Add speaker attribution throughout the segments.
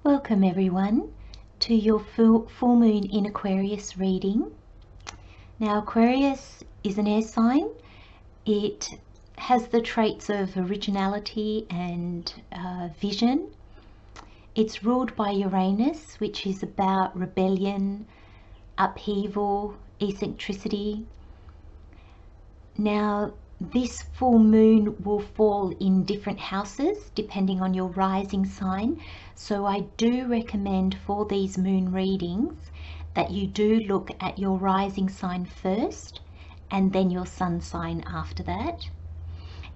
Speaker 1: Welcome everyone to your full moon in Aquarius reading. Now Aquarius is an air sign. It has the traits of originality and vision. It's ruled by Uranus, which is about rebellion, upheaval, eccentricity. Now this full moon will fall in different houses depending on your rising sign. So I do recommend for these moon readings that you do look at your rising sign first and then your sun sign after that.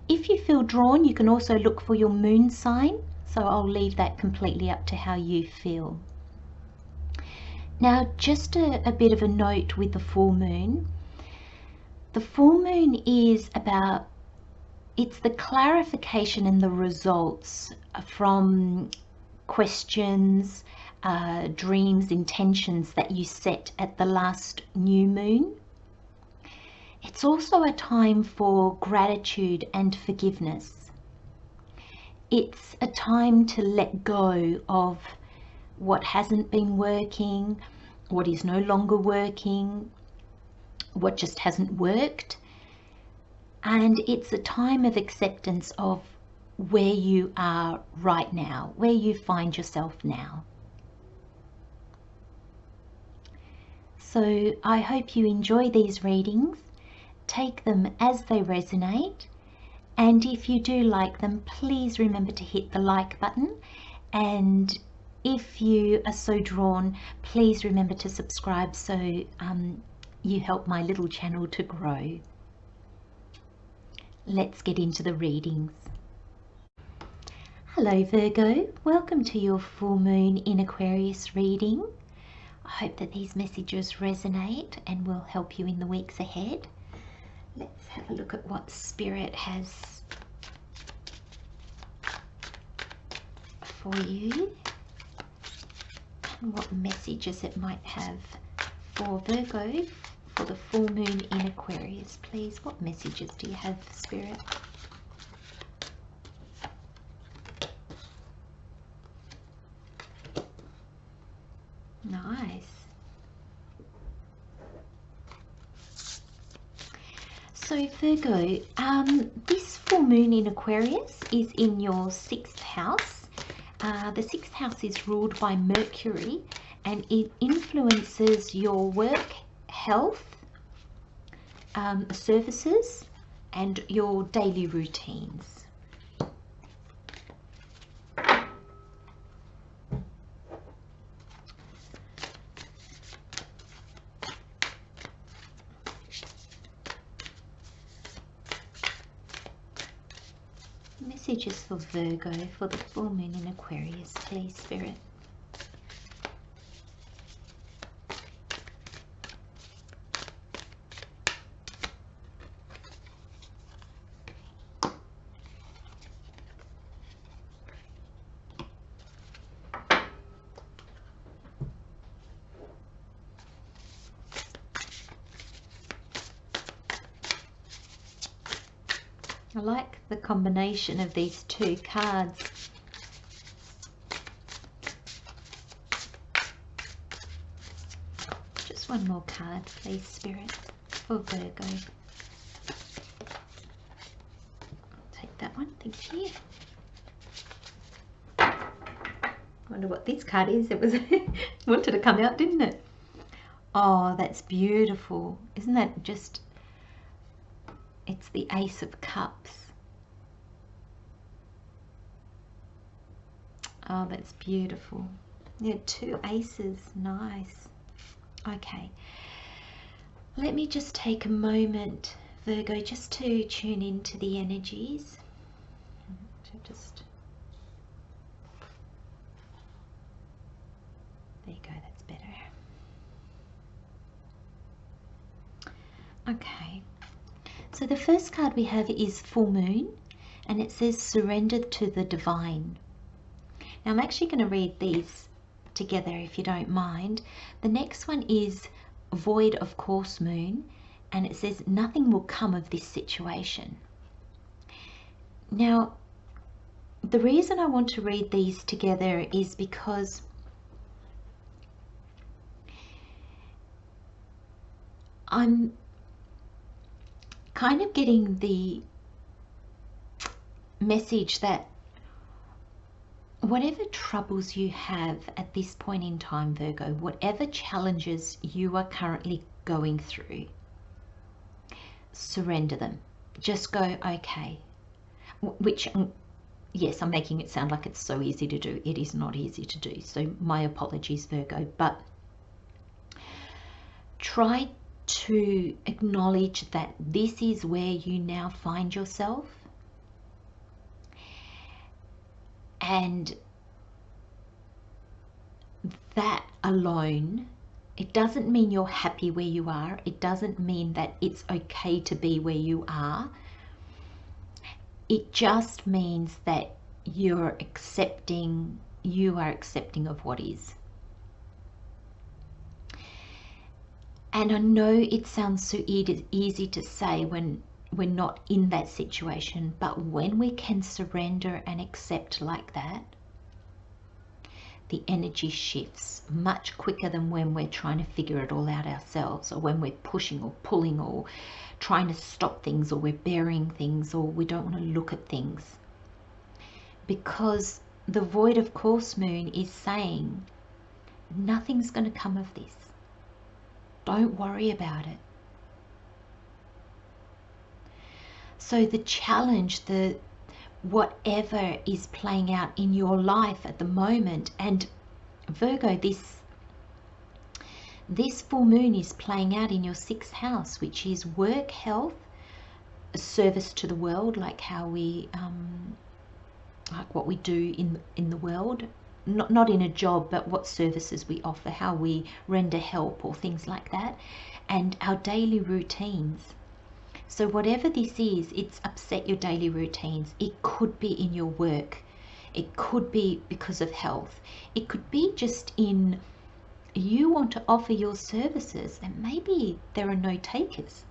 Speaker 1: If you feel drawn, you can also look for your moon sign. So I'll leave that completely up to how you feel. Now, just a bit of a note with the full moon. The full moon is about, it's the clarification and the results from questions, dreams, intentions that you set at the last new moon. It's also a time for gratitude and forgiveness. It's a time to let go of what hasn't been working, what is no longer working, what just hasn't worked. And it's a time of acceptance of where you are right now, where you find yourself now. So I hope you enjoy these readings, take them as they resonate, and if you do like them, please remember to hit the like button, and if you are so drawn, please remember to subscribe so you help my little channel to grow. Let's get into the readings. Hello Virgo, welcome to your full moon in Aquarius reading. I hope that these messages resonate and will help you in the weeks ahead. Let's have a look at what Spirit has for you and what messages it might have for Virgo for the full moon in Aquarius. Please, what messages do you have, Spirit? Nice. So Virgo, this full moon in Aquarius is in your 6th house. The 6th house is ruled by Mercury and it influences your work, health, services and your daily routines. Messages for Virgo for the full moon in Aquarius, please, Spirit. I like the combination of these two cards. Just one more card, please, Spirit, for Virgo. I'll take that one, thank you. I wonder what this card is. It was wanted to come out, didn't it? Oh, that's beautiful. Isn't that just... It's the Ace of Cups. Oh, that's beautiful. Yeah, 2 aces. Nice. Okay. Let me just take a moment, Virgo, just to tune into the energies. There you go, that's better. Okay. So the first card we have is Full Moon, and it says Surrender to the Divine. Now I'm actually going to read these together if you don't mind. The next one is Void of Course Moon, and it says nothing will come of this situation. Now, the reason I want to read these together is because I'm kind of getting the message that whatever troubles you have at this point in time, Virgo, whatever challenges you are currently going through, surrender them. Just go, okay. Which, yes, I'm making it sound like it's so easy to do. It is not easy to do. So my apologies, Virgo. But try to acknowledge that this is where you now find yourself. And that alone, it doesn't mean you're happy where you are. It doesn't mean that it's okay to be where you are. It just means that you are accepting of what is. And I know it sounds so easy to say when we're not in that situation, but when we can surrender and accept like that, the energy shifts much quicker than when we're trying to figure it all out ourselves, or when we're pushing or pulling or trying to stop things, or we're burying things, or we don't want to look at things. Because the void of course moon is saying nothing's going to come of this. Don't worry about it. So the challenge, whatever is playing out in your life at the moment, and Virgo, this full moon is playing out in your 6th house, which is work, health, service to the world, like how we like what we do in the world, not in a job, but what services we offer, how we render help or things like that, and our daily routines. So whatever this is, it's upset your daily routines. It could be in your work. It could be because of health. It could be just in you want to offer your services and maybe there are no takers.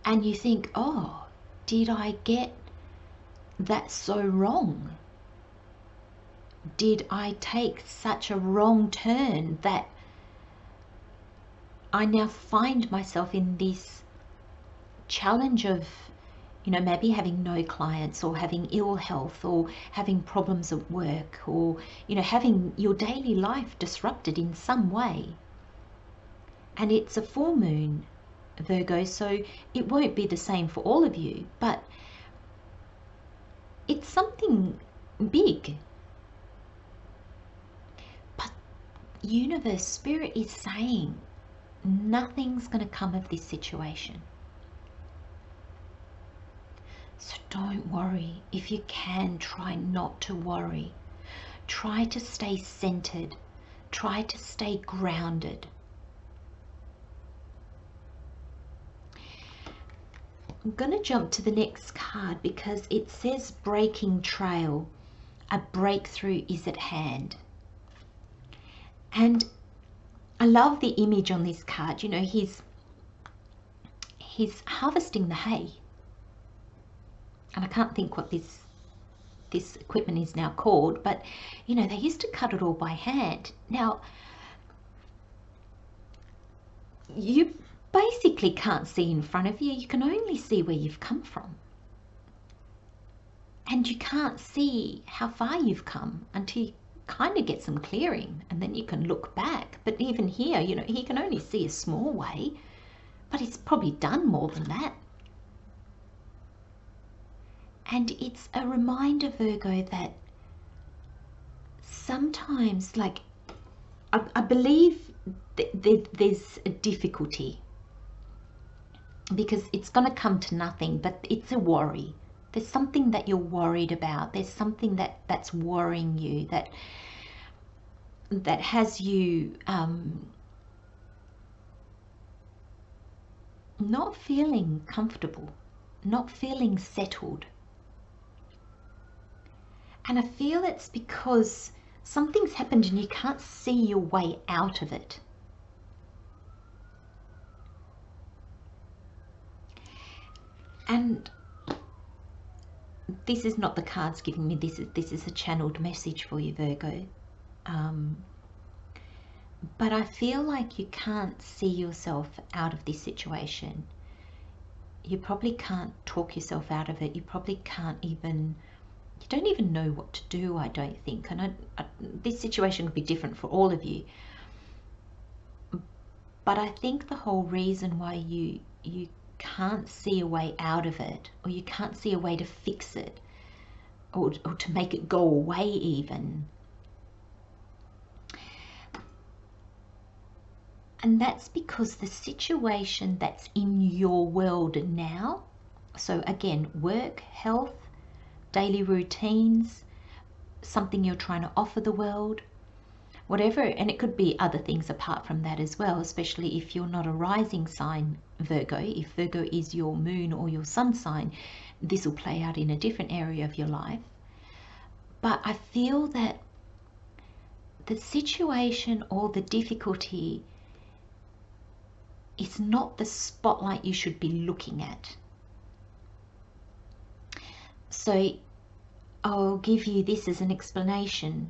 Speaker 1: And you think, oh, did I get that so wrong? Did I take such a wrong turn that I now find myself in this challenge of, maybe having no clients, or having ill health, or having problems at work, or, having your daily life disrupted in some way. And it's a full moon, Virgo, so it won't be the same for all of you, but it's something big. But universe, spirit is saying nothing's going to come of this situation. So don't worry. If you can, try not to worry. Try to stay centered. Try to stay grounded. I'm going to jump to the next card because it says breaking trail. A breakthrough is at hand. And I love the image on this card. He's harvesting the hay. And I can't think what this equipment is now called, but they used to cut it all by hand. Now you basically can't see in front of you. You can only see where you've come from, and you can't see how far you've come until you kind of get some clearing, and then you can look back. But even here, he can only see a small way, but he's probably done more than that. And it's a reminder, Virgo, that sometimes, like, I believe there's a difficulty because it's going to come to nothing, but it's a worry. There's something that you're worried about. There's something that's worrying you, that has you not feeling comfortable, not feeling settled. And I feel it's because something's happened and you can't see your way out of it. And this is not the cards giving me this. This is a channeled message for you, Virgo. But I feel like you can't see yourself out of this situation. You probably can't talk yourself out of it. You probably can't even, you don't even know what to do, I don't think. And this situation would be different for all of you. But I think the whole reason why you can't see a way out of it, or you can't see a way to fix it, or to make it go away even. And that's because the situation that's in your world now, so again, work, health, daily routines, something you're trying to offer the world, whatever, and it could be other things apart from that as well, especially if you're not a rising sign, Virgo. If Virgo is your moon or your sun sign, this will play out in a different area of your life. But I feel that the situation or the difficulty is not the spotlight you should be looking at. So I'll give you this as an explanation.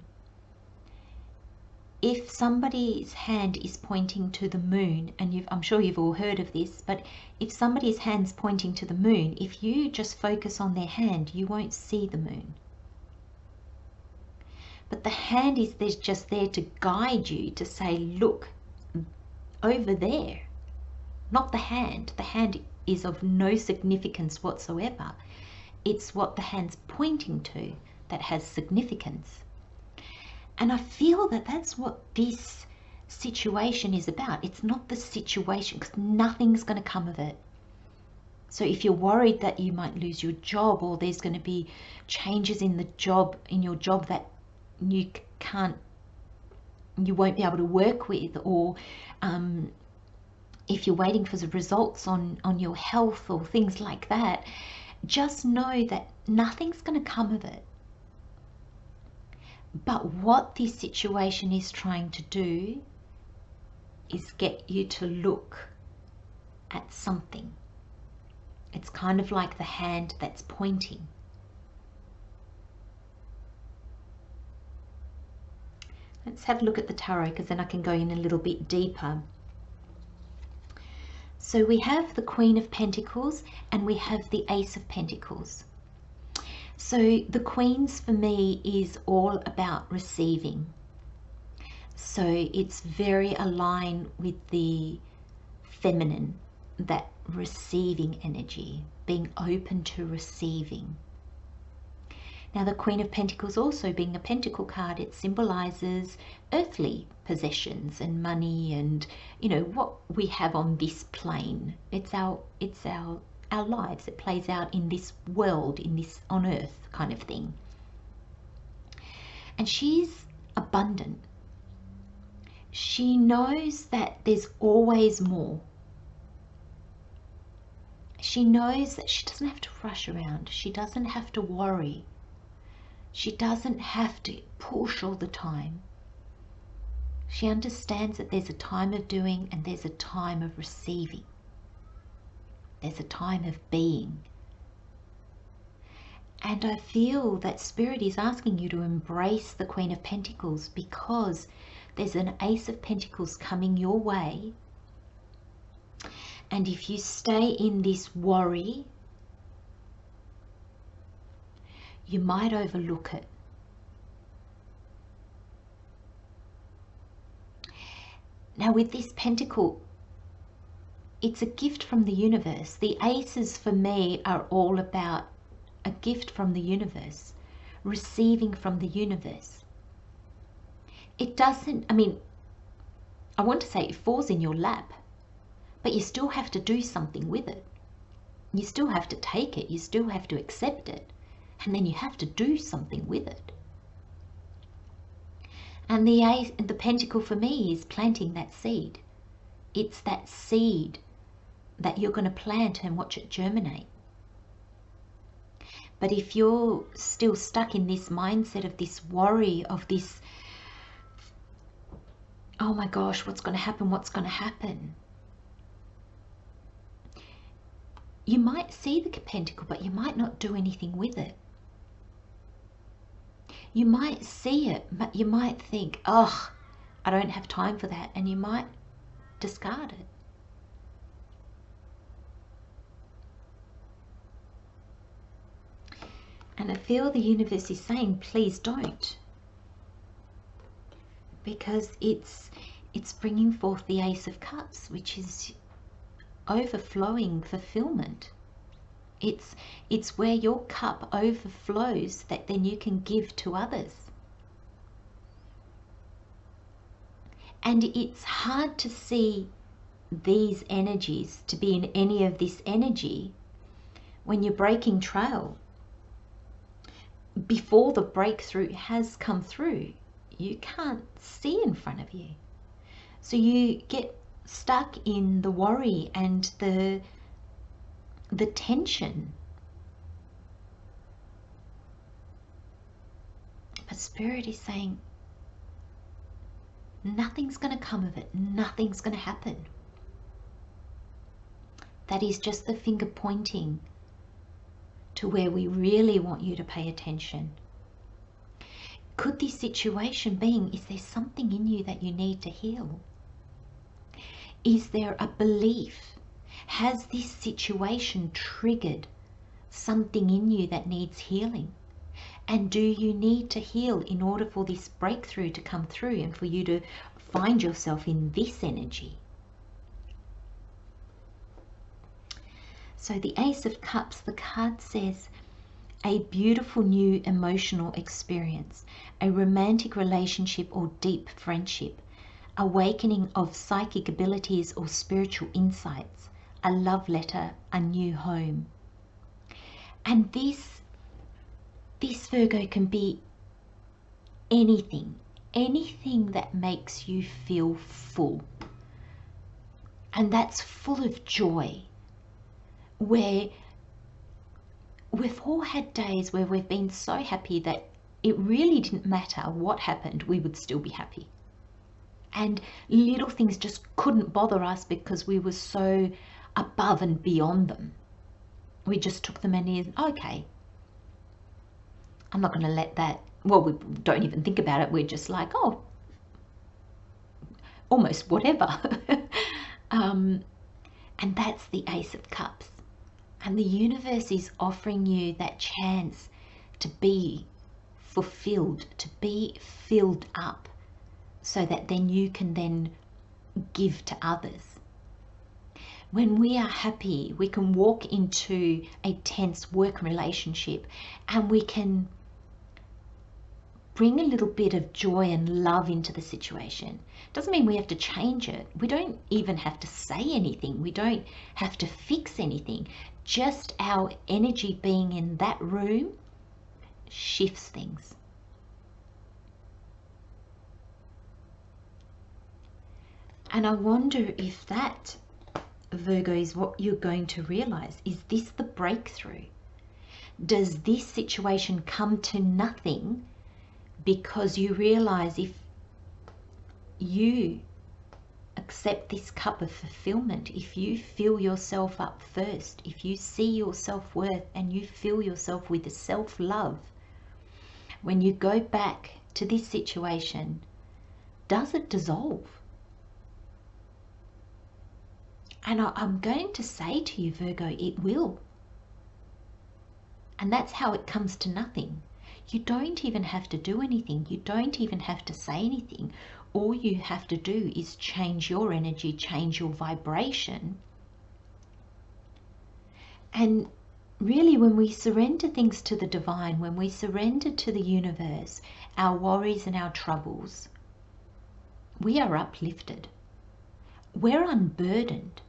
Speaker 1: If somebody's hand is pointing to the moon, and I'm sure you've all heard of this, but if somebody's hand's pointing to the moon, if you just focus on their hand, you won't see the moon. But the hand is just there to guide you, to say, look, over there. Not the hand. The hand is of no significance whatsoever. It's what the hand's pointing to that has significance. And I feel that that's what this situation is about. It's not the situation, because nothing's going to come of it. So if you're worried that you might lose your job, or there's going to be changes in your job that you won't be able to work with, or if you're waiting for the results on your health or things like that, just know that nothing's going to come of it. But what this situation is trying to do is get you to look at something. It's kind of like the hand that's pointing. Let's have a look at the tarot, because then I can go in a little bit deeper. So we have the Queen of Pentacles and we have the Ace of Pentacles. So the Queen's for me is all about receiving. So it's very aligned with the feminine, that receiving energy, being open to receiving. Now the Queen of Pentacles, also being a pentacle card, it symbolizes earthly possessions and money, and what we have on this plane. It's our lives. It plays out in this world, on earth kind of thing. And she's abundant. She knows that there's always more. She knows that she doesn't have to rush around. She doesn't have to worry. She doesn't have to push all the time. She understands that there's a time of doing and there's a time of receiving. There's a time of being. And I feel that Spirit is asking you to embrace the Queen of Pentacles, because there's an Ace of Pentacles coming your way. And if you stay in this worry, you might overlook it. Now with this pentacle, it's a gift from the universe. The aces for me are all about a gift from the universe, receiving from the universe. It doesn't, I want to say it falls in your lap, but you still have to do something with it. You still have to take it. You still have to accept it. And then you have to do something with it. And the pentacle for me is planting that seed. It's that seed that you're going to plant and watch it germinate. But if you're still stuck in this mindset of this worry, of this, oh my gosh, what's going to happen? What's going to happen? You might see the pentacle, but you might not do anything with it. You might see it, but you might think, oh, I don't have time for that, and you might discard it. And I feel the universe is saying, please don't. Because it's bringing forth the Ace of Cups, which is overflowing fulfillment. It's where your cup overflows that then you can give to others. And it's hard to see these energies to be in any of this energy when you're breaking trail. Before the breakthrough has come through, you can't see in front of you. So you get stuck in the worry and the tension. But Spirit is saying, nothing's going to come of it. Nothing's going to happen. That is just the finger pointing to where we really want you to pay attention. Could this situation being, is there something in you that you need to heal? Is there a belief? Has this situation triggered something in you that needs healing? And do you need to heal in order for this breakthrough to come through and for you to find yourself in this energy? So the Ace of Cups, the card says, a beautiful new emotional experience, a romantic relationship or deep friendship, awakening of psychic abilities or spiritual insights, a love letter, a new home. And this Virgo can be anything that makes you feel full. And that's full of joy, where we've all had days where we've been so happy that it really didn't matter what happened, we would still be happy. And little things just couldn't bother us because we were so above and beyond them. We just took them and okay, I'm not going to let that, well, we don't even think about it. We're just like, oh, almost whatever. And that's the Ace of Cups. And the universe is offering you that chance to be fulfilled, to be filled up, so that then you can then give to others. When we are happy, we can walk into a tense work relationship and we can bring a little bit of joy and love into the situation. Doesn't mean we have to change it. We don't even have to say anything. We don't have to fix anything. Just our energy being in that room shifts things. And I wonder if that, Virgo, is what you're going to realize. Is this the breakthrough? Does this situation come to nothing because you realize if you accept this cup of fulfillment, if you fill yourself up first, if you see your self-worth and you fill yourself with the self-love, when you go back to this situation, does it dissolve? And I'm going to say to you, Virgo, it will. And that's how it comes to nothing. You don't even have to do anything. You don't even have to say anything. All you have to do is change your energy, change your vibration. And really, when we surrender things to the divine, when we surrender to the universe, our worries and our troubles, we are uplifted. We're unburdened.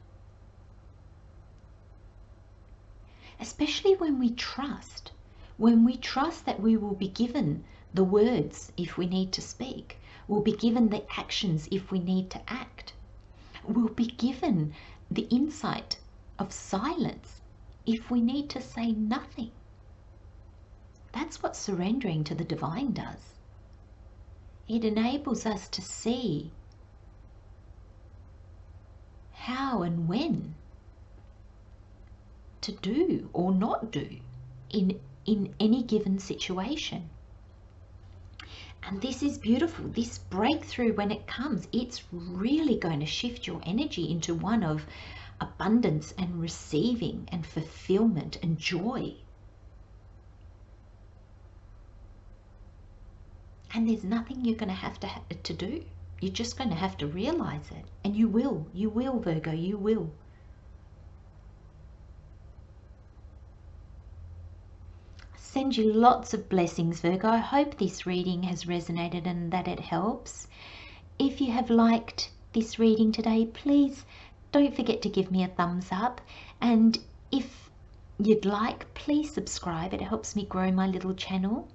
Speaker 1: Especially when we trust that we will be given the words if we need to speak, we'll be given the actions if we need to act, we'll be given the insight of silence if we need to say nothing. That's what surrendering to the divine does. It enables us to see how and when to do or not do in any given situation. And this is beautiful. This breakthrough, when it comes, it's really going to shift your energy into one of abundance and receiving and fulfillment and joy. And there's nothing you're going to have to do. You're just going to have to realize it. And you will, Virgo, you will. Send you lots of blessings, Virgo. I hope this reading has resonated and that it helps. If you have liked this reading today, please don't forget to give me a thumbs up. And if you'd like, please subscribe. It helps me grow my little channel.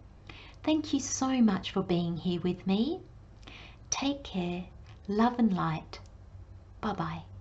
Speaker 1: Thank you so much for being here with me. Take care. Love and light. Bye-bye.